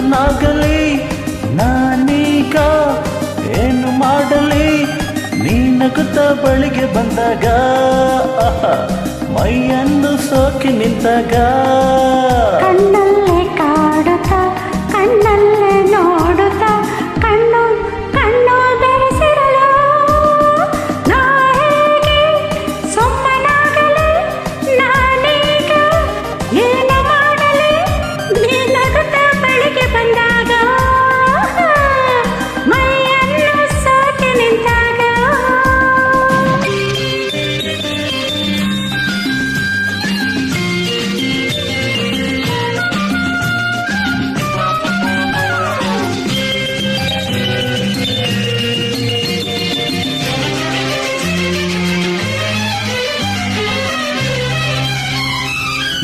ಸುಮ್ಮನಾಗಲಿ ನಾನೀಗ ಏನು ಮಾಡಲಿ ನೀನಗುತ್ತ ಬಳಿಗೆ ಬಂದಾಗ ಮೈಯನ್ನು ಸೋಕಿ ನಿಂತಾಗ ಕಣ್ಣಲ್ಲೇ ಕಾಡುತ್ತ ಕಣ್ಣಲ್ಲೇ ನೋಡುತ್ತ ಕಣ್ಣು ಕಣ್ಣು ಬೆರೆಸಿರಲು ನಾ ಹೇಗೆ ಸುಮ್ಮನಾಗಲಿ ನಾನೀಗ ಏನು ಮಾಡಲಿ ನೀನಗುತ್ತ ಬಳಿಗೆ ಬಂದಾಗ ಮೈಯನ್ನು ಸೋಕಿ ನಿಂತಾಗ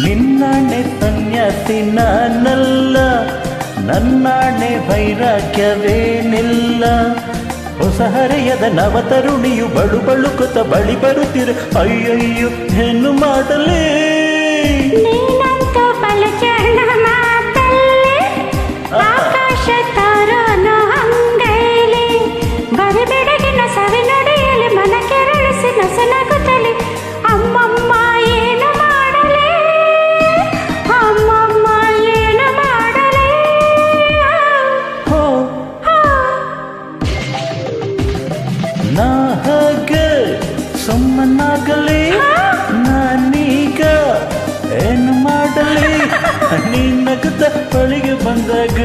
ನಿನ್ನಾಣೆ ಸನ್ಯಾಸಿ ನಾನಲ್ಲ ನನ್ನಾಣೆ ವೈರಾಗ್ಯವೇನಿಲ್ಲ ಹೊಸ ಹರೆಯದ ನವತರುಣಿಯು ಬಳು ಬಳುಕುತ್ತ ಬಳಿ ಬರುತ್ತಿರು ಅಯ್ಯಯ್ಯೋ ಏನು ಮಾಡಲೇ ನೀನಂತೂ ಬಲಚರಣ ಮಾತಲ್ಲಿ ಆಕಾಶ ತಾರೋನು ಹಂಗೈಲಿ ಬರಿ ಬೆಡಗಿನ ಸವಿ ನುಡಿಯಲ್ಲಿ ಮನ ಕೆರಳಿಸಿ ನಸನಗುತ್ತಲಿ ಅಮ್ಮಮ್ಮ ಏನು ಮಾಡಲಿ ಅಮ್ಮಮ್ಮ ಏನು ಮಾಡಲಿ ಹೋ ನಾ ಹಾಗೆ ಸುಮ್ಮನಾಗಲಿ ನಾನೀಗ ಏನು ಮಾಡಲಿ ನೀನಗುತ್ತ ಬಳಿಗೆ ಬಂದಾಗ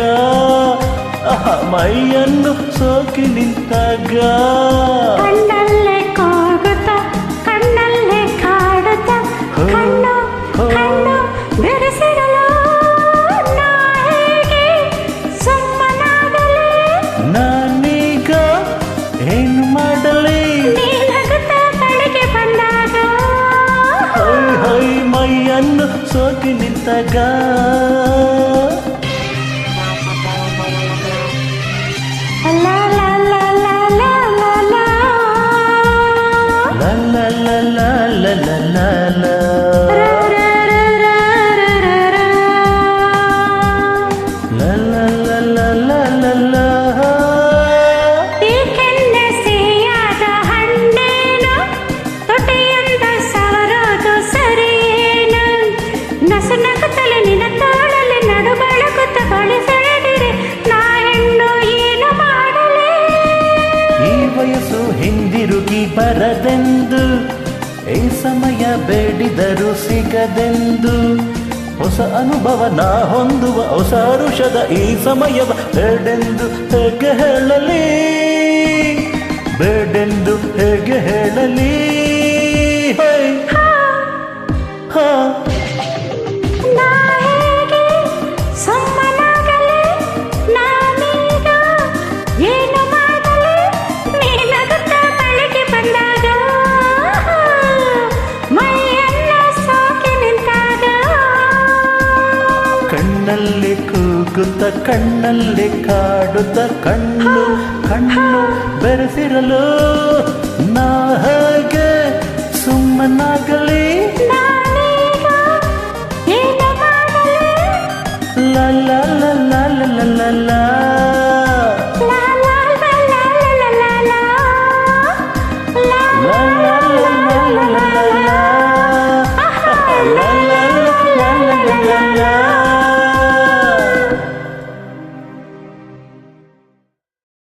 ಮೈಯನ್ನು ಸೋಕಿ ನಿಂತಾಗ ಕಣ್ಣಲ್ಲೇ ಕೂಗುತ್ತ ಕಣ್ಣಲ್ಲೇ ಕಾಡುತ್ತ ಕಣ್ಣು ಕಣ್ಣು ಬೆರೆಸಿರಲು ನಾ ಹೇಗೆ ಸುಮ್ಮನಾಗಲಿ ನಾನೀಗ ಏನು ಮಾಡಲಿ ನೀನಗುತ್ತ ಬಳಿಗೆ ಬಂದಾಗ ಹೈ ಹೈ ಮೈಯನ್ನು ಸೋಕಿ ನಿಂತಾಗ ಲಾ ಲಾ ಲಾ ಲಾ ಲಾ ಲಾ ಲಾ. ಲ ಲ ಲ ಲ ಲ ಲ ಲ ಲ. ರ ರ ರ ರ ರ ರ ರ. ಲ ಲ ಲ ಲ ಲ ಲ ಲ. ಈ ಕೆನ್ನೆ ಸಿಹಿಯಾದ ಹಣ್ಣೇನು ತುಟಿಯಿಂದ ಸವರೋದು ಸರಿಯೇನು ನಸು ನಗುತ್ತಲೆ ನಿನ್ನ ತೋಳಲ್ಲಿ ನಡು ಬೆಳಗುತ್ತ ಬಳಿ ಸೆಳೆದಿರೆ ನಾ ಹೆಣ್ಣು ಏನು ಮಾಡಲಿ ಈ ವಯಸ್ಸು ಹಿಂದಿರುಗಿ ಬರದೆಂದು ಈ ಸಮಯ ಬೇಡಿದರೂ ಸಿಗದೆಂದು ಹೊಸ ಅನುಭವ ನಾ ಹೊಂದುವ ಹೊಸ ಹರುಷದ ಈ ಸಮಯವ ಬೇಡೆಂದು ಹೇಗೆ ಹೇಳಲಿ ಬೇಡೆಂದು ಹೇಗೆ ಹೇಳಲಿ ಹೈ ಹಾ ನಾ ಹೇಗೆ ಸುಮ್ಮನಾಗಲಿ ನಾನೀಗ ಏನು ಮಾಡಲಿ ನೀನಗುತ್ತ ಬಳಿಗೆ ಬಂದಾಗ ಮೈಯೆಲ್ಲ ಸೋಕಿ ನಿಂತಾಗ ಕಣ್ಣಲ್ಲಿ ಕೂಗುತ್ತ ಕಣ್ಣಲ್ಲಿ ಕಾಡುತ್ತ ಕಣ್ಣು ಕಣ್ಣು ಬೆರೆಸಿರಲು ನಾ ಹಾಗೆ ಸುಮ್ಮನಾಗಲಿ ನಾನೀಗ ಏನು ಮಾಡಲಿ ಲ ಲ ಲ ಲ ಲ ಲ ಲ ಲ.